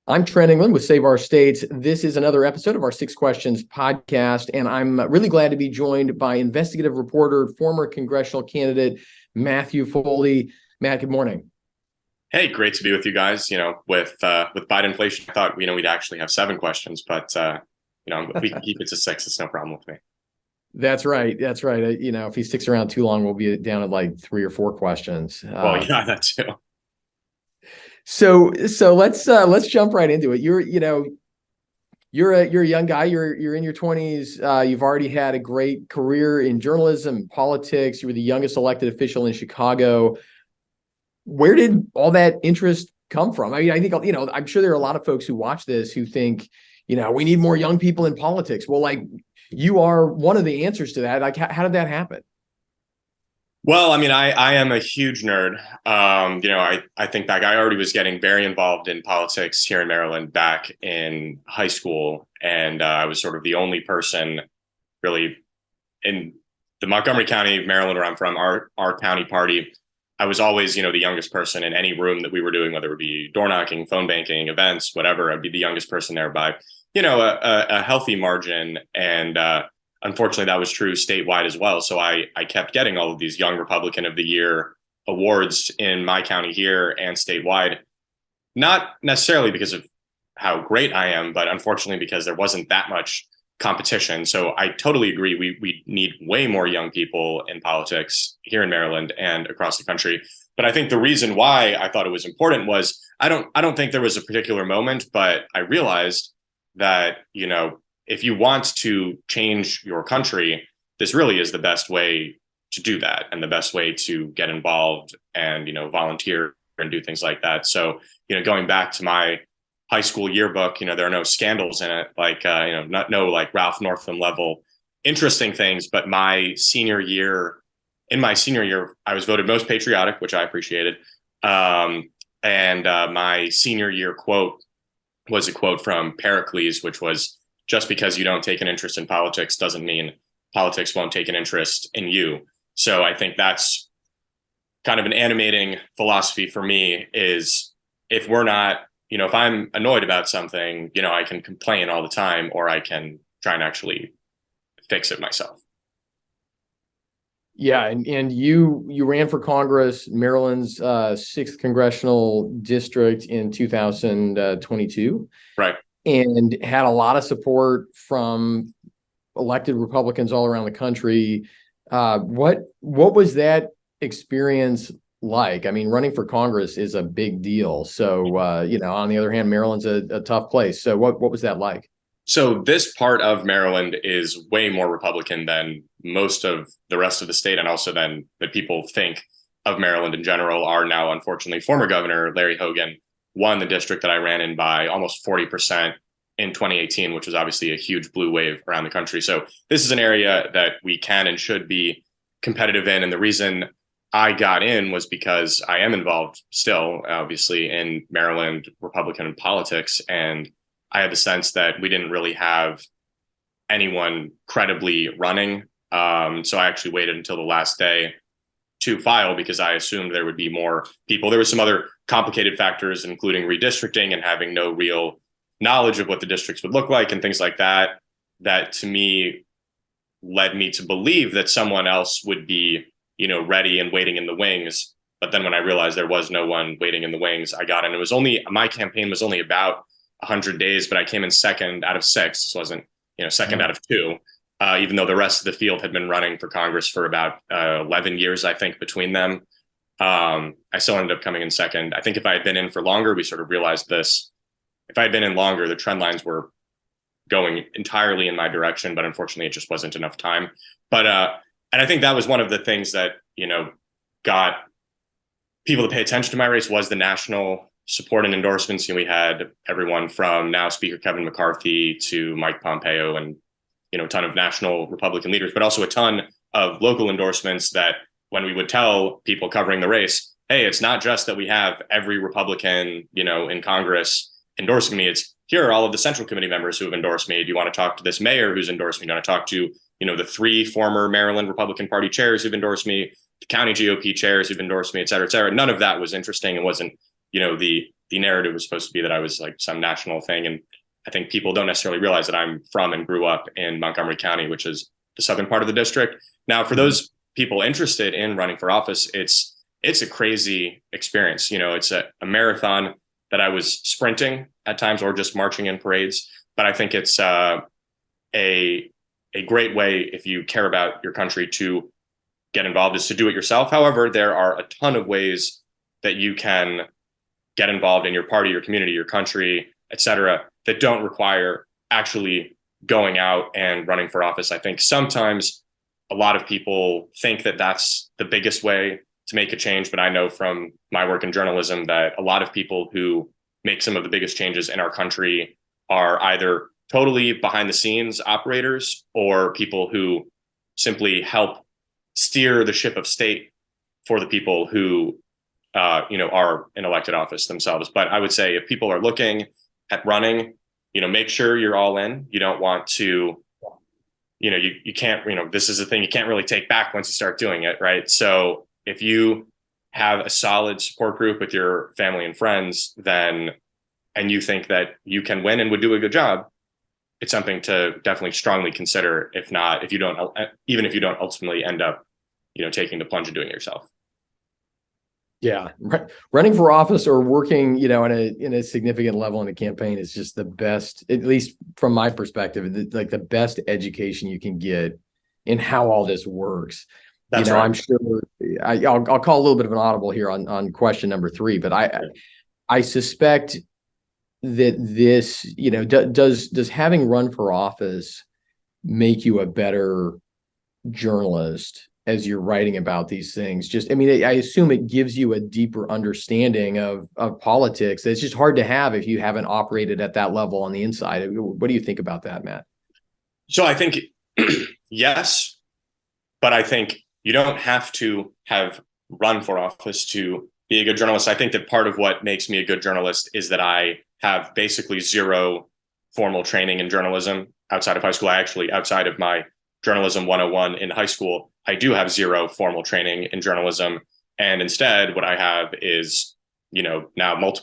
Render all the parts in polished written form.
I'm Trent England with Save Our States. This is another episode of our Six Questions podcast, and I'm really glad to be joined by investigative reporter, former congressional candidate Matthew Foldi. Matt, good morning. Hey, great to be with you guys. With Biden inflation, I thought we'd actually have seven questions, but we can keep it to six. It's no problem with me. That's right. That's right. If he sticks around too long, we'll be down at like 3 or 4 questions. Well, yeah, that too. So let's jump right into it. You're a young guy. You're in your 20s. You've already had a great career in journalism and politics. You were the youngest elected official in Chicago. Where did all that interest come from? I mean, I think, I'm sure there are a lot of folks who watch this who think, we need more young people in politics. Well, like, you are one of the answers to that. Like, how did that happen? Well, I mean, I am a huge nerd. I think back, I already was getting very involved in politics here in Maryland back in high school. And I was sort of the only person really in the Montgomery County, Maryland, where I'm from, our county party. I was always, the youngest person in any room that we were doing, whether it be door knocking, phone banking, events, whatever. I'd be the youngest person there by, a healthy margin. And unfortunately, that was true statewide as well. So I kept getting all of these Young Republican of the Year awards in my county here and statewide, not necessarily because of how great I am, but unfortunately because there wasn't that much competition. So I totally agree. We need way more young people in politics here in Maryland and across the country. But I think the reason why I thought it was important was I don't think there was a particular moment, but I realized that, if you want to change your country, this really is the best way to do that and the best way to get involved and, volunteer and do things like that. So, going back to my high school yearbook, there are no scandals in it, like, no like Ralph Northam level interesting things. But in my senior year, I was voted most patriotic, which I appreciated. And my senior year quote was a quote from Pericles, which was, just because you don't take an interest in politics doesn't mean politics won't take an interest in you. So I think that's kind of an animating philosophy for me is if we're not, if I'm annoyed about something, I can complain all the time, or I can try and actually fix it myself. Yeah, and you ran for Congress, Maryland's 6th congressional district in 2022. Right. And had a lot of support from elected Republicans all around the country. What was that experience like? I mean, running for Congress is a big deal. So, on the other hand, Maryland's a tough place. So what was that like? So this part of Maryland is way more Republican than most of the rest of the state, and also than that people think of Maryland in general. Are now, unfortunately, former Governor Larry Hogan won the district that I ran in by almost 40% in 2018, which was obviously a huge blue wave around the country. So this is an area that we can and should be competitive in. And the reason I got in was because I am involved still, obviously, in Maryland Republican politics. And I had the sense that we didn't really have anyone credibly running. So I actually waited until the last day to file because I assumed there would be more people. There were some other complicated factors, including redistricting and having no real knowledge of what the districts would look like and things like that, that to me led me to believe that someone else would be, ready and waiting in the wings. But then when I realized there was no one waiting in the wings, I got in. My campaign was only about 100 days, but I came in second out of 6. This wasn't, second out of 2. Even though the rest of the field had been running for Congress for about 11 years, I think, between them. I still ended up coming in second. I think if I had been in for longer, we sort of realized this. If I had been in longer, the trend lines were going entirely in my direction, but unfortunately, it just wasn't enough time. But and I think that was one of the things that got people to pay attention to my race was the national support and endorsements. We had everyone from now Speaker Kevin McCarthy to Mike Pompeo and a ton of national Republican leaders, but also a ton of local endorsements that when we would tell people covering the race, hey, it's not just that we have every Republican, in Congress endorsing me. It's here are all of the Central Committee members who have endorsed me. Do you want to talk to this mayor who's endorsed me? Do you want to talk to, the 3 former Maryland Republican Party chairs who've endorsed me, the county GOP chairs who've endorsed me, et cetera, et cetera. None of that was interesting. It wasn't, the the narrative was supposed to be that I was like some national thing. And I think people don't necessarily realize that I'm from and grew up in Montgomery County, which is the southern part of the district. Now, for those people interested in running for office, it's a crazy experience. You know, it's a marathon that I was sprinting at times or just marching in parades. But I think it's a great way, if you care about your country, to get involved, is to do it yourself. However, there are a ton of ways that you can get involved in your party, your community, your country, et cetera, that don't require actually going out and running for office. I think sometimes a lot of people think that that's the biggest way to make a change, but I know from my work in journalism that a lot of people who make some of the biggest changes in our country are either totally behind the scenes operators or people who simply help steer the ship of state for the people who are in elected office themselves. But I would say if people are looking at running, make sure you're all in. You don't want to, you can't, this is a thing you can't really take back once you start doing it, right? So if you have a solid support group with your family and friends, and you think that you can win and would do a good job, it's something to definitely strongly consider. If not, even if you don't ultimately end up, taking the plunge and doing it yourself. Yeah, running for office or working, in a significant level in a campaign is just the best, at least from my perspective, like the best education you can get in how all this works. That's right. I'm sure I'll call a little bit of an audible here on question number 3, but I suspect that this, does having run for office make you a better journalist as you're writing about these things? I assume it gives you a deeper understanding of politics. It's just hard to have if you haven't operated at that level on the inside. What do you think about that, Matt? So I think yes, but I think you don't have to have run for office to be a good journalist. I think that part of what makes me a good journalist is that I have basically zero formal training in journalism outside of high school. Outside of my journalism 101 in high school, I do have zero formal training in journalism. And instead, what I have is, now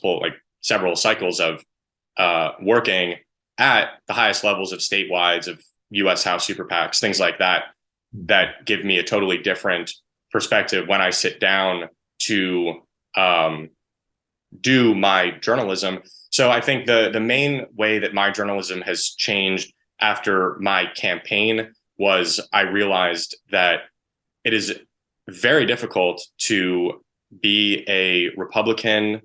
several cycles of working at the highest levels of statewide, of US House super PACs, things like that, that give me a totally different perspective when I sit down to do my journalism. So I think the main way that my journalism has changed after my campaign was I realized that it is very difficult to be a Republican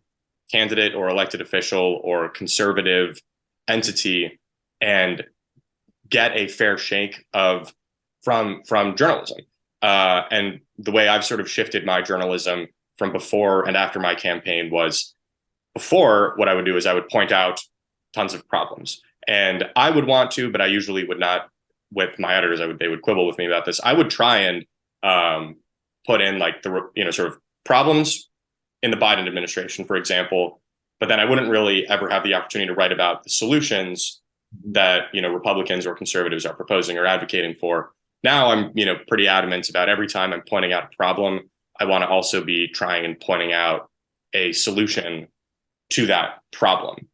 candidate or elected official or conservative entity and get a fair shake from journalism. And the way I've sort of shifted my journalism from before and after my campaign was, before, what I would do is I would point out tons of problems. And I would want to, but I usually would not. With my editors, they would quibble with me about this. I would try and put in like the sort of problems in the Biden administration, for example, but then I wouldn't really ever have the opportunity to write about the solutions that Republicans or conservatives are proposing or advocating for. Now I'm pretty adamant about every time I'm pointing out a problem, I want to also be trying and pointing out a solution to that problem,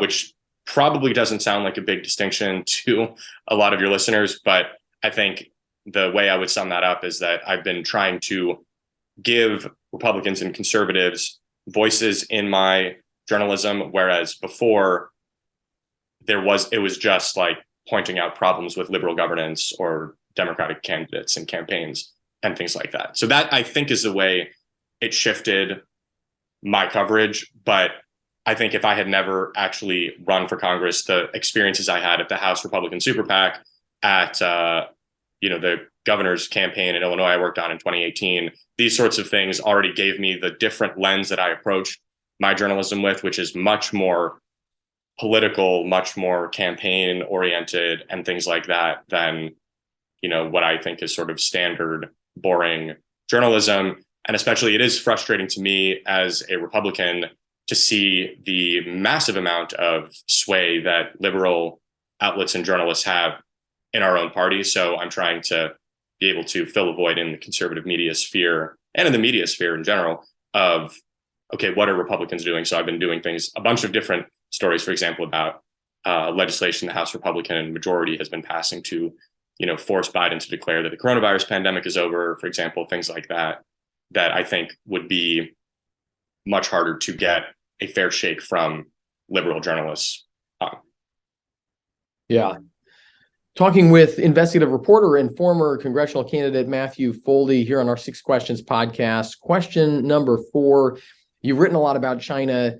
which probably doesn't sound like a big distinction to a lot of your listeners, but I think the way I would sum that up is that I've been trying to give Republicans and conservatives voices in my journalism, whereas before it was just like pointing out problems with liberal governance or Democratic candidates and campaigns and things like that. So that, I think, is the way it shifted my coverage. But I think if I had never actually run for Congress, the experiences I had at the House Republican Super PAC, at the governor's campaign in Illinois I worked on in 2018, these sorts of things already gave me the different lens that I approach my journalism with, which is much more political, much more campaign oriented and things like that than, what I think is sort of standard, boring journalism. And especially it is frustrating to me as a Republican to see the massive amount of sway that liberal outlets and journalists have in our own party. So I'm trying to be able to fill a void in the conservative media sphere and in the media sphere in general of okay, what are Republicans doing? So I've been doing a bunch of different stories, for example, about legislation the House Republican majority has been passing to, force Biden to declare that the coronavirus pandemic is over, for example, things like that, that I think would be much harder to get a fair shake from liberal journalists. Yeah. Talking with investigative reporter and former congressional candidate Matthew Foldi here on our Six Questions podcast. Question number 4. You've written a lot about China.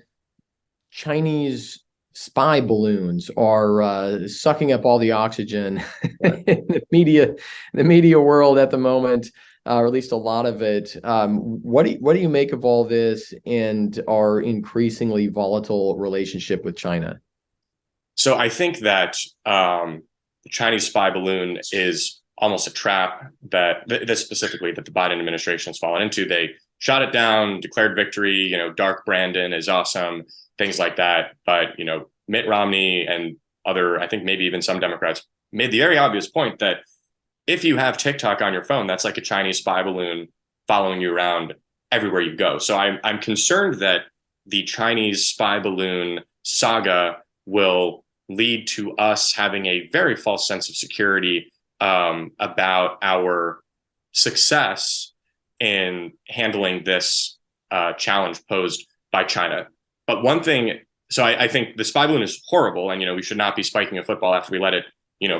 Chinese spy balloons are sucking up all the oxygen in the media world at the moment, or at least a lot of it. What do you make of all this and our increasingly volatile relationship with China? So I think that the Chinese spy balloon is almost a trap that this specifically that the Biden administration has fallen into. They shot it down, declared victory. Dark Brandon is awesome, things like that. But Mitt Romney and other, I think maybe even some Democrats made the very obvious point that if you have TikTok on your phone, that's like a Chinese spy balloon following you around everywhere you go. So I'm concerned that the Chinese spy balloon saga will lead to us having a very false sense of security about our success in handling this challenge posed by China. But one thing, so I think the spy balloon is horrible, and we should not be spiking a football after we let it,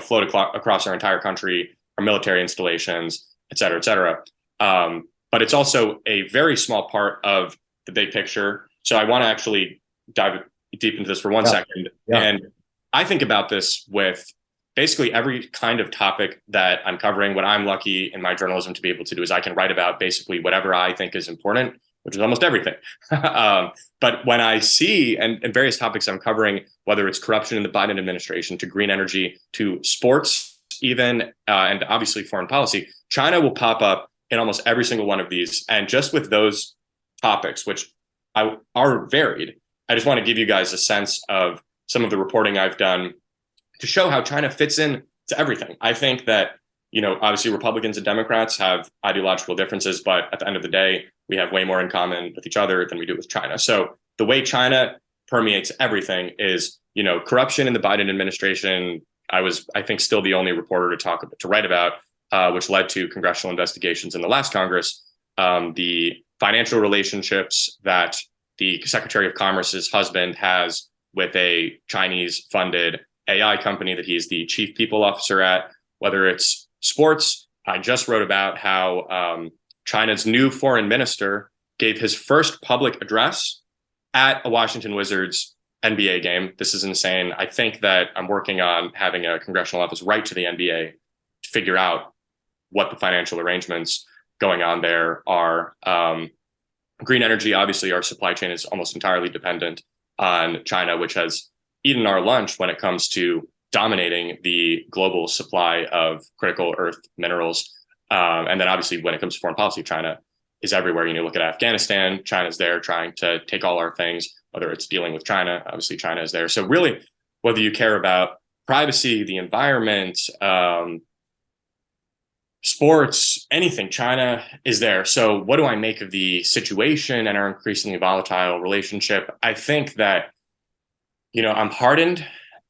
float across our entire country, our military installations, et cetera, et cetera. But it's also a very small part of the big picture. So I want to actually dive deep into this for one second. Yeah. And I think about this with basically every kind of topic that I'm covering. What I'm lucky in my journalism to be able to do is I can write about basically whatever I think is important, which is almost everything. But when I see, and various topics I'm covering, whether it's corruption in the Biden administration, to green energy, to sports even, and obviously foreign policy, China will pop up in almost every single one of these. And just with those topics, which are varied, I just want to give you guys a sense of some of the reporting I've done to show how China fits in to everything. I think that, obviously Republicans and Democrats have ideological differences, but at the end of the day, we have way more in common with each other than we do with China. So the way China permeates everything is, corruption in the Biden administration. I think, still the only reporter to write about, which led to congressional investigations in the last Congress. The financial relationships that the Secretary of Commerce's husband has with a Chinese-funded AI company that he's the chief people officer at, whether it's sports. I just wrote about how China's new foreign minister gave his first public address at a Washington Wizards NBA game. This is insane. I think that I'm working on having a congressional office write to the NBA to figure out what the financial arrangements going on there are. Green energy, obviously, our supply chain is almost entirely dependent on China, which has eaten our lunch when it comes to dominating the global supply of critical earth minerals. And then obviously when it comes to foreign policy, China is everywhere. Look at Afghanistan, China's there trying to take all our things, whether it's dealing with China, obviously China is there. So really, whether you care about privacy, the environment, sports, anything, China is there. So what do I make of the situation and our increasingly volatile relationship? I think that, I'm heartened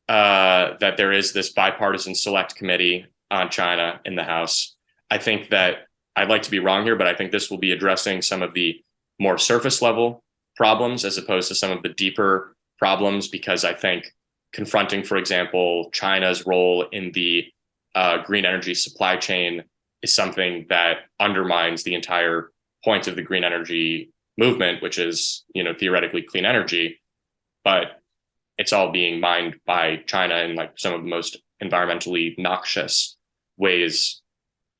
that there is this bipartisan select committee on China in the House. I think that I'd like to be wrong here, but I think this will be addressing some of the more surface level problems as opposed to some of the deeper problems, because I think confronting, for example, China's role in the green energy supply chain is something that undermines the entire point of the green energy movement, which is, theoretically clean energy, but it's all being mined by China in like some of the most environmentally noxious ways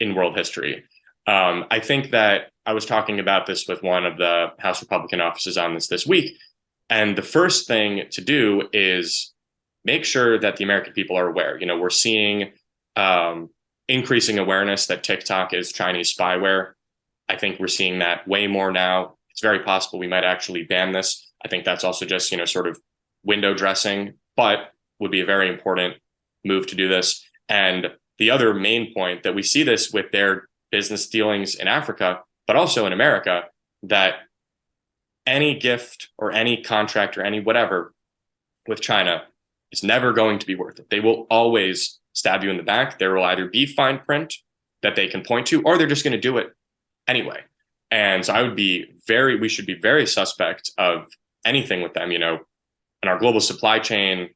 in world history. I think that I was talking about this with one of the House Republican offices on this week. And the first thing to do is make sure that the American people are aware. We're seeing increasing awareness that TikTok is Chinese spyware. I think we're seeing that way more now. It's very possible we might actually ban this. I think that's also just, sort of window dressing, but would be a very important move to do this. And the other main point that we see this with their business dealings in Africa, but also in America, that any gift or any contract or any whatever with China is never going to be worth it. They will always stab you in the back. There will either be fine print that they can point to, or they're just going to do it anyway. And so we should be very suspect of anything with them, in our global supply chain,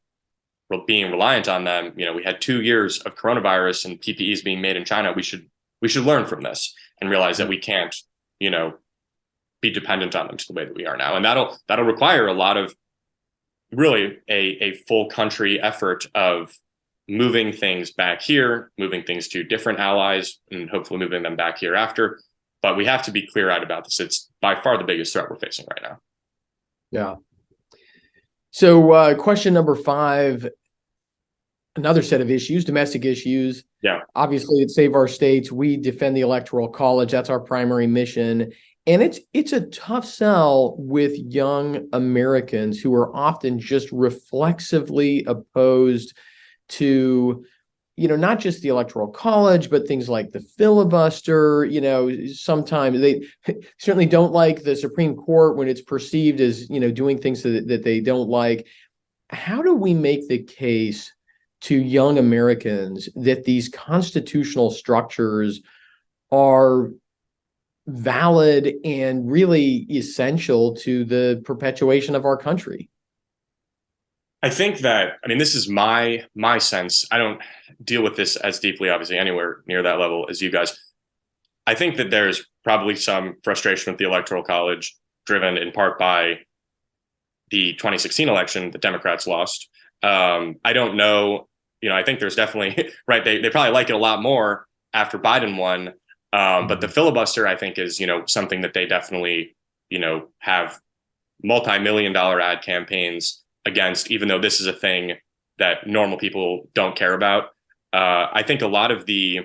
being reliant on them. We had 2 years of coronavirus and PPEs being made in China. We should learn from this and realize that we can't, be dependent on them to the way that we are now. And that'll require a lot of really a full country effort of moving things back here, moving things to different allies, and hopefully moving them back here after. But we have to be clear-eyed about this. It's by far the biggest threat we're facing right now. Yeah. So question number 5, another set of issues, domestic issues. Yeah. Obviously, at Save Our States, we defend the Electoral College. That's our primary mission. And it's a tough sell with young Americans who are often just reflexively opposed to, not just the Electoral College, but things like the filibuster. Sometimes they certainly don't like the Supreme Court when it's perceived as, doing things that they don't like. How do we make the case to young Americans that these constitutional structures are valid and really essential to the perpetuation of our country? I think that, this is my sense. I don't deal with this as deeply, obviously, anywhere near that level as you guys. I think that there's probably some frustration with the Electoral College, driven in part by the 2016 election that Democrats lost. I don't know, I think there's definitely, right, they probably like it a lot more after Biden won. But the filibuster, I think, is, something that they definitely, have multi-million-dollar ad campaigns against, even though this is a thing that normal people don't care about. I think a lot of the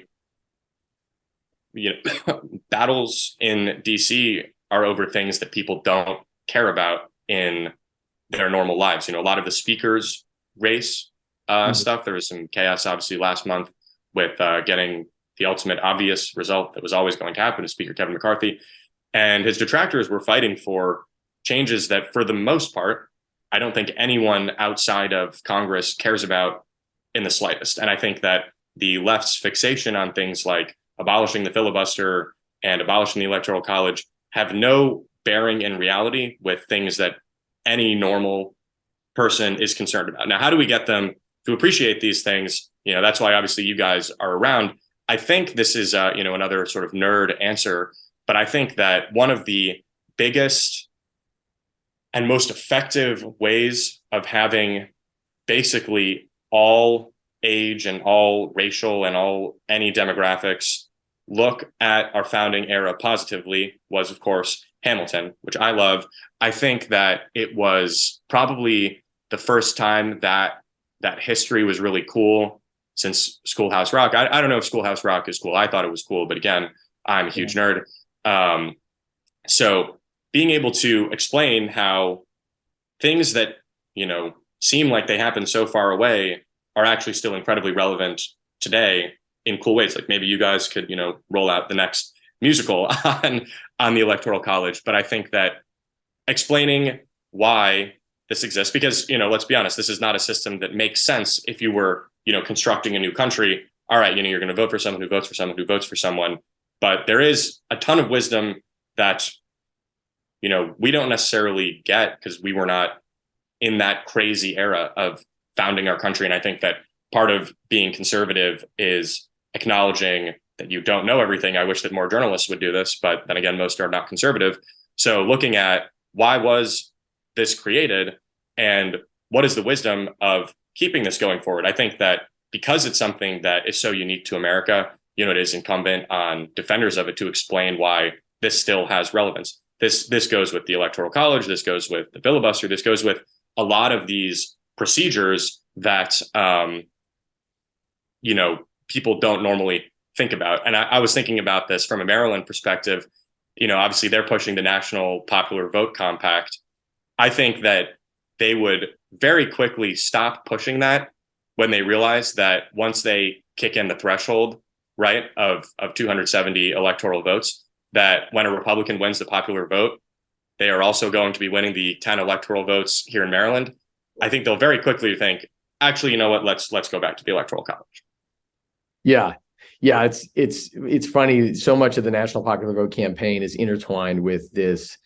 battles in DC are over things that people don't care about in their normal lives. A lot of the speakers race stuff. There was some chaos, obviously, last month with getting the ultimate obvious result that was always going to happen to Speaker Kevin McCarthy. And his detractors were fighting for changes that, for the most part, I don't think anyone outside of Congress cares about in the slightest. And I think that the left's fixation on things like abolishing the filibuster and abolishing the Electoral College have no bearing in reality with things that any normal person is concerned about. Now, how do we get them to appreciate these things? That's why obviously you guys are around. I think this is, another sort of nerd answer, but I think that one of the biggest and most effective ways of having basically all age and all racial and any demographics look at our founding era positively was, of course, Hamilton, which I love. I think that it was probably the first time that history was really cool since Schoolhouse Rock. I don't know if Schoolhouse Rock is cool. I thought it was cool, but again, I'm a huge nerd. So being able to explain how things that, seem like they happen so far away are actually still incredibly relevant today in cool ways. Like maybe you guys could, roll out the next musical on the Electoral College. But I think that explaining why this exists, because, let's be honest, this is not a system that makes sense if you were, constructing a new country. All right, you're going to vote for someone who votes for someone who votes for someone. But there is a ton of wisdom that, we don't necessarily get because we were not in that crazy era of founding our country. And I think that part of being conservative is acknowledging that you don't know everything. I wish that more journalists would do this, but then again, most are not conservative. So looking at why was this created and what is the wisdom of keeping this going forward? I think that because it's something that is so unique to America, it is incumbent on defenders of it to explain why this still has relevance. This goes with the Electoral College. This goes with the filibuster. This goes with a lot of these procedures that, people don't normally think about. And I was thinking about this from a Maryland perspective. Obviously they're pushing the National Popular Vote Compact. I think that they would very quickly stop pushing that when they realize that once they kick in the threshold, right, of 270 electoral votes, that when a Republican wins the popular vote, They are also going to be winning the 10 electoral votes here in Maryland. I think they'll very quickly think, actually, you know what? Let's go back to the Electoral College. Yeah. Yeah, it's funny. So much of the National Popular Vote campaign is intertwined with this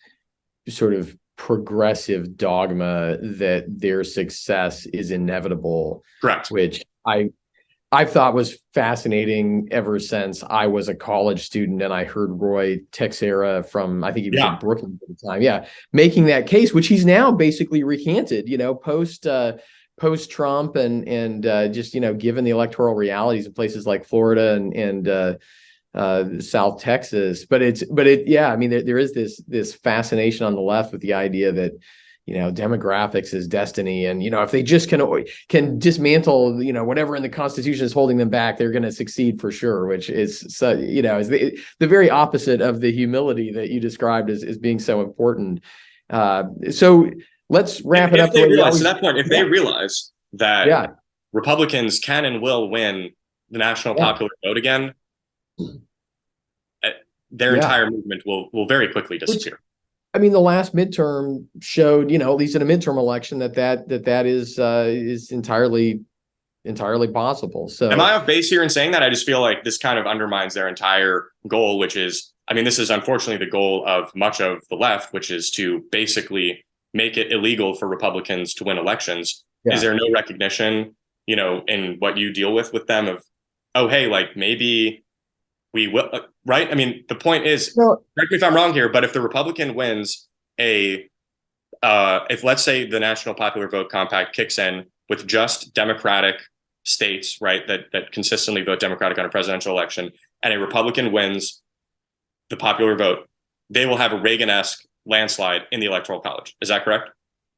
sort of progressive dogma that their success is inevitable, Correct. which I've thought was fascinating ever since I was a college student and I heard Roy Texera from, I think he was in Brooklyn at the time. Yeah. Making that case, which he's now basically recanted, post Trump and just, given the electoral realities of places like Florida and South Texas. Yeah, I mean, there is this fascination on the left with the idea that, demographics is destiny. And, if they just can dismantle, whatever in the Constitution is holding them back, they're going to succeed for sure, which is, is the very opposite of the humility that you described as being so important. So let's wrap it up. To that point, if they realize that Republicans can and will win the national popular vote again, their entire movement will very quickly disappear. I mean, the last midterm showed, at least in a midterm election, that is entirely possible. So, am I off base here in saying that? I just feel like this kind of undermines their entire goal, which is, I mean, this is unfortunately the goal of much of the left, which is to basically make it illegal for Republicans to win elections. Is there no recognition, in what you deal with them of, oh, hey, like maybe we will, right? I mean, the point is, correct me if I'm wrong here, but if the Republican wins if let's say the National Popular Vote Compact kicks in with just Democratic states, right, that consistently vote Democratic on a presidential election, and a Republican wins the popular vote, they will have a Reagan-esque landslide in the Electoral College. Is that correct?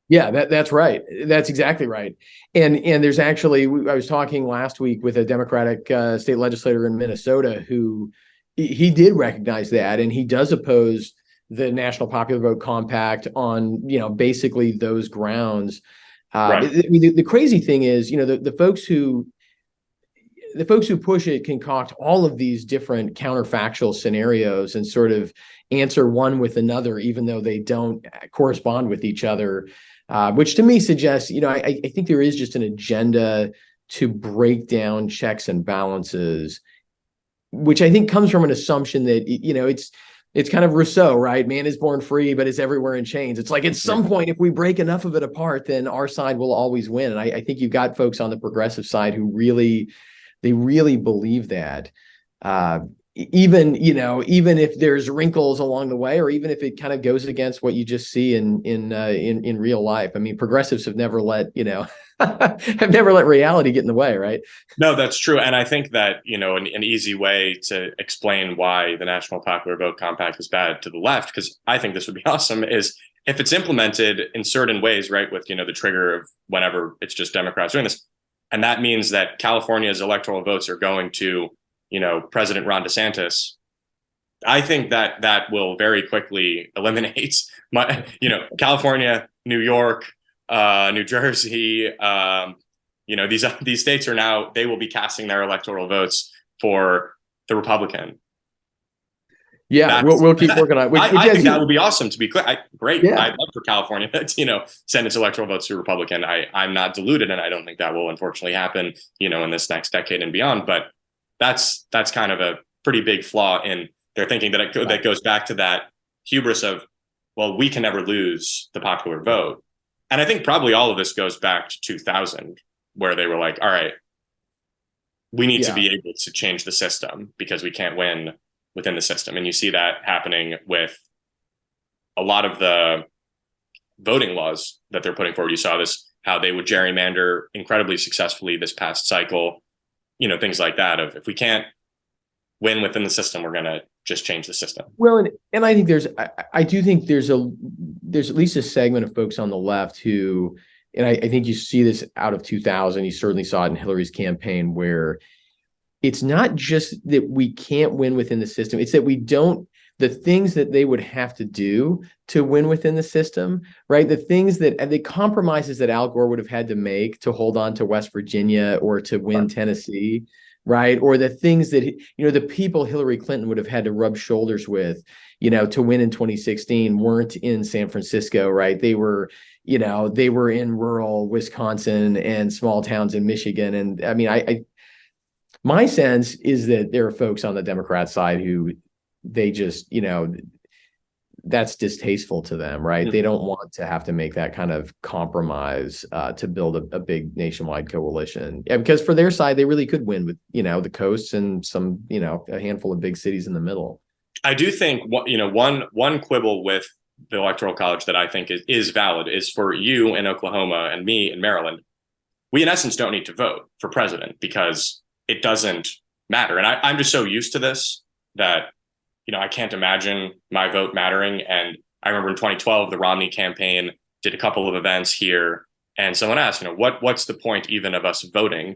Yeah, that's right. That's exactly right. And there's actually, I was talking last week with a Democratic state legislator in Minnesota who he did recognize that, and he does oppose the National Popular Vote Compact on, basically those grounds. Right. I mean, the crazy thing is, the folks who push it concoct all of these different counterfactual scenarios and sort of answer one with another, even though they don't correspond with each other, which to me suggests, I think there is just an agenda to break down checks and balances, which I think comes from an assumption that, it's kind of Rousseau, right? Man is born free, but is everywhere in chains. It's like at some point, if we break enough of it apart, then our side will always win. And I think you've got folks on the progressive side who really believe that. Even if there's wrinkles along the way, or even if it kind of goes against what you just see in real life. I mean, progressives have never let reality get in the way, right? No, that's true. And I think that, an easy way to explain why the National Popular Vote Compact is bad to the left, because I think this would be awesome, is if it's implemented in certain ways, right, with, the trigger of whenever it's just Democrats doing this. And that means that California's electoral votes are going to, President Ron DeSantis. I think that will very quickly eliminate California, New York, New Jersey. These states are now, they will be casting their electoral votes for the Republican. Yeah, we'll keep working on it. I think that would be awesome, to be clear. Great. Yeah. I'd love for California to, send its electoral votes to Republican. I'm not deluded, and I don't think that will unfortunately happen, in this next decade and beyond. But that's kind of a pretty big flaw in their thinking that goes back to that hubris of, well, we can never lose the popular vote. And I think probably all of this goes back to 2000, where they were like, all right, we need to be able to change the system because we can't win within the system. And you see that happening with a lot of the voting laws that they're putting forward. You saw this, how they would gerrymander incredibly successfully this past cycle, things like that, of if we can't win within the system, we're going to just change the system. Well, and I think I do think there's at least a segment of folks on the left who, and I think you see this out of 2000, you certainly saw it in Hillary's campaign, where it's not just that we can't win within the system, it's that the things that they would have to do to win within the system, right? The compromises that Al Gore would have had to make to hold on to West Virginia or to win Tennessee, right? Or the things that, the people Hillary Clinton would have had to rub shoulders with, to win in 2016 weren't in San Francisco, right? They were in rural Wisconsin and small towns in Michigan. And I mean, my sense is that there are folks on the Democrat side who they just, that's distasteful to them, right? They don't want to have to make that kind of compromise to build a big nationwide coalition. Yeah, because for their side, they really could win with, the coasts and some, a handful of big cities in the middle. I do think one quibble with the Electoral College that I think is valid is for you in Oklahoma and me in Maryland. We in essence don't need to vote for president because it doesn't matter. And I'm just so used to this that, I can't imagine my vote mattering. And I remember in 2012, the Romney campaign did a couple of events here. And someone asked, what's the point even of us voting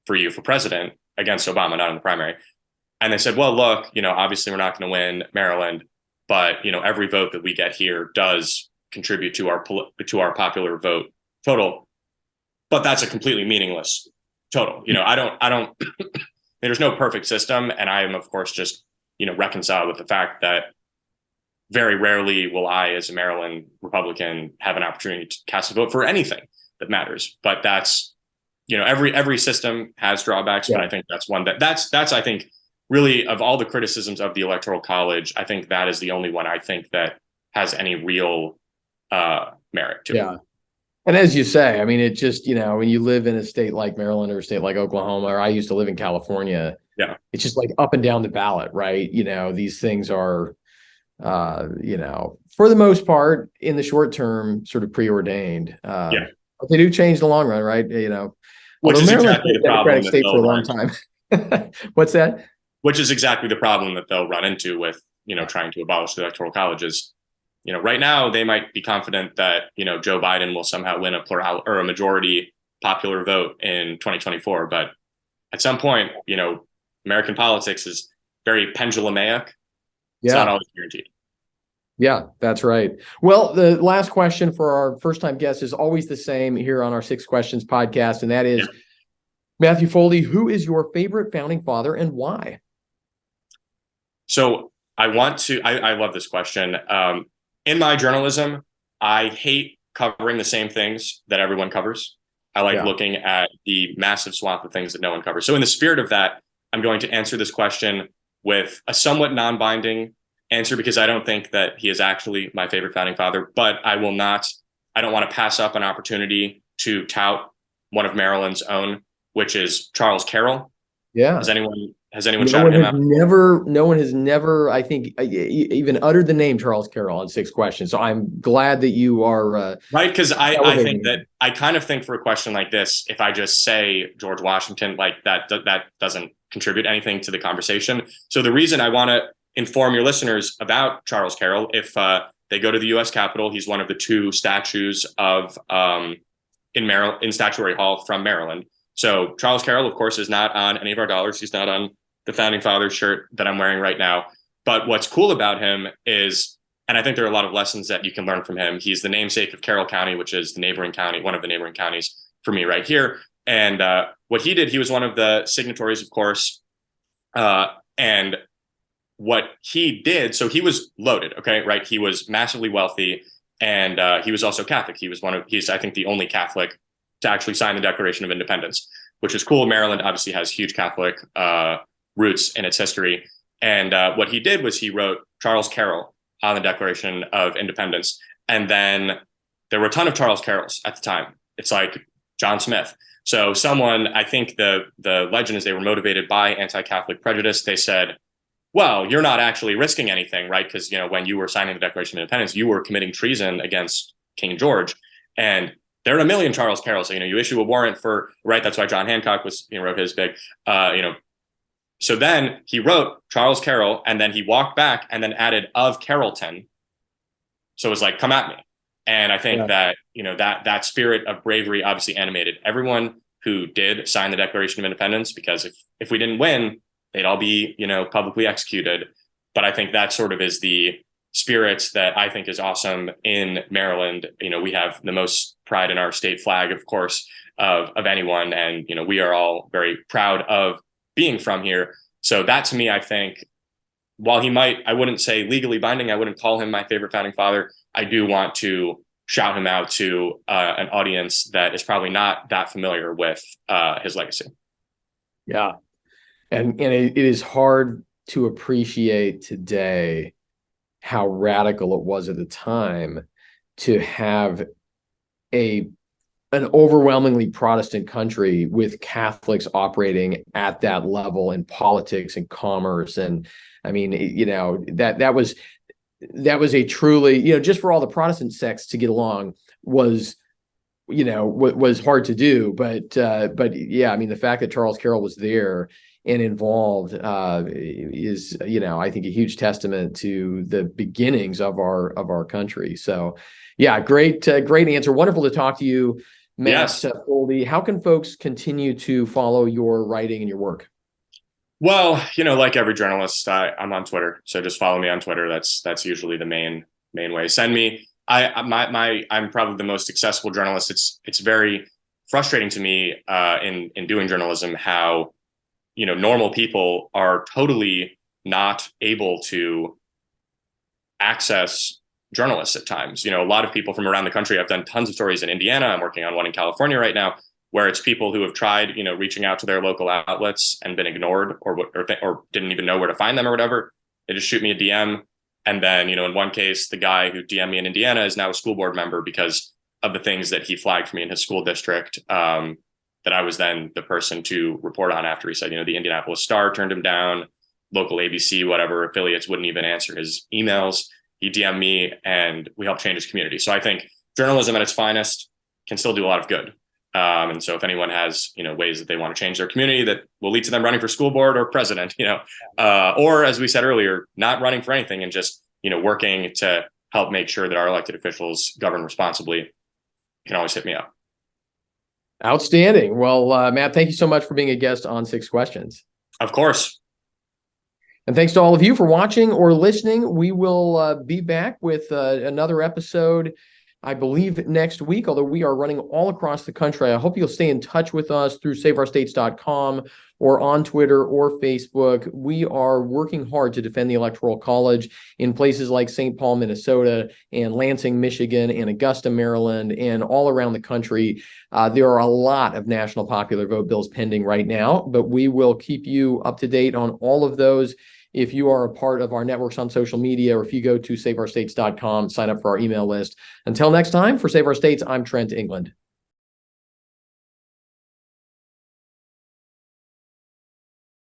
for you for president against Obama, not in the primary? And they said, well, look, obviously we're not going to win Maryland, but, every vote that we get here does contribute to our popular vote total. But that's a completely meaningless total. I don't, there's no perfect system. And I am, of course, just, reconciled with the fact that very rarely will I, as a Maryland Republican, have an opportunity to cast a vote for anything that matters. But that's, every system has drawbacks, but I think that's one that's I think really of all the criticisms of the Electoral College, I think that is the only one I think that has any real merit to it. And as you say, I mean, it just, when you live in a state like Maryland or a state like Oklahoma, or I used to live in California, it's just like up and down the ballot, right? These things are, for the most part, in the short term, sort of preordained. But they do change in the long run, right? Which is exactly the problem state for a long time. What's that? Which is exactly the problem that they'll run into with, trying to abolish the Electoral College is, right now they might be confident that, Joe Biden will somehow win a majority popular vote in 2024. But at some point, American politics is very pendulumaic. It's not always guaranteed. Yeah, that's right. Well, the last question for our first time guest is always the same here on our 6 Questions podcast. And that is, Matthew Foldi, who is your favorite founding father and why? So I love this question. In my journalism, I hate covering the same things that everyone covers. I like looking at the massive swath of things that no one covers. So in the spirit of that, I'm going to answer this question with a somewhat non-binding answer because I don't think that he is actually my favorite founding father, but I don't want to pass up an opportunity to tout one of Maryland's own, which is Charles Carroll. Yeah. Has anyone shouted him out? No one has never, I think, even uttered the name Charles Carroll on 6 Questions. So I'm glad that you are right, because I think that I kind of think for a question like this, if I just say George Washington, like that doesn't contribute anything to the conversation. So the reason I want to inform your listeners about Charles Carroll, if they go to the U.S. Capitol, he's one of the 2 statues of in Statuary Hall from Maryland. So Charles Carroll, of course, is not on any of our dollars. He's not on the Founding Fathers shirt that I'm wearing right now. But what's cool about him is, and I think there are a lot of lessons that you can learn from him. He's the namesake of Carroll County, which is the neighboring county, one of the neighboring counties for me right here. And what he did, he was one of the signatories, of course. And what he did, so he was loaded, okay, right? He was massively wealthy, and he was also Catholic. He's, I think, the only Catholic to actually sign the Declaration of Independence, which is cool. Maryland obviously has huge Catholic roots in its history. And what he did was he wrote Charles Carroll on the Declaration of Independence. And then there were a ton of Charles Carrolls at the time. It's like John Smith. So I think the legend is they were motivated by anti-Catholic prejudice. They said, well, you're not actually risking anything, right? Because, when you were signing the Declaration of Independence, you were committing treason against King George. And there are a million Charles Carrolls. So, you issue a warrant for, right? That's why John Hancock wrote his big, So then he wrote Charles Carroll, and then he walked back and then added of Carrollton. So it was like, come at me. And I think that, that spirit of bravery obviously animated everyone who did sign the Declaration of Independence, because if we didn't win, they'd all be, publicly executed. But I think that sort of is the spirit that I think is awesome in Maryland. We have the most pride in our state flag, of course, of anyone. And, we are all very proud of being from here. So that to me, I think, while I wouldn't say legally binding, I wouldn't call him my favorite founding father. I do want to shout him out to an audience that is probably not that familiar with his legacy. Yeah. And it is hard to appreciate today how radical it was at the time to have an overwhelmingly Protestant country with Catholics operating at that level in politics and commerce. And I mean, that was a truly, just for all the Protestant sects to get along was hard to do. But yeah, I mean, the fact that Charles Carroll was there and involved is, I think a huge testament to the beginnings of our country. So yeah, great answer. Wonderful to talk to you, Matt. Yes. Foldi. How can folks continue to follow your writing and your work? Well, like every journalist, I'm on Twitter. So just follow me on Twitter. That's usually the main way. Send me. I'm probably the most accessible journalist. It's very frustrating to me in doing journalism how normal people are totally not able to access journalists at times. A lot of people from around the country. I've done tons of stories in Indiana. I'm working on one in California right now, where it's people who have tried, reaching out to their local outlets and been ignored or didn't even know where to find them or whatever. They just shoot me a DM. And then, in one case, the guy who DM'd me in Indiana is now a school board member because of the things that he flagged for me in his school district that I was then the person to report on after. He said, the Indianapolis Star turned him down, local ABC, whatever affiliates wouldn't even answer his emails. He DM'd me and we helped change his community. So I think journalism at its finest can still do a lot of good. And so if anyone has, ways that they want to change their community that will lead to them running for school board or president, or as we said earlier, not running for anything and just, working to help make sure that our elected officials govern responsibly, you can always hit me up. Outstanding. Well, Matt, thank you so much for being a guest on Six Questions. Of course. And thanks to all of you for watching or listening. We will be back with another episode, I believe, next week, although we are running all across the country. I hope you'll stay in touch with us through saveourstates.com or on Twitter or Facebook. We are working hard to defend the Electoral College in places like St. Paul, Minnesota, and Lansing, Michigan, and Augusta, Maryland, and all around the country. There are a lot of national popular vote bills pending right now, but we will keep you up to date on all of those. If you are a part of our networks on social media, or if you go to saveourstates.com, sign up for our email list. Until next time, for Save Our States, I'm Trent England.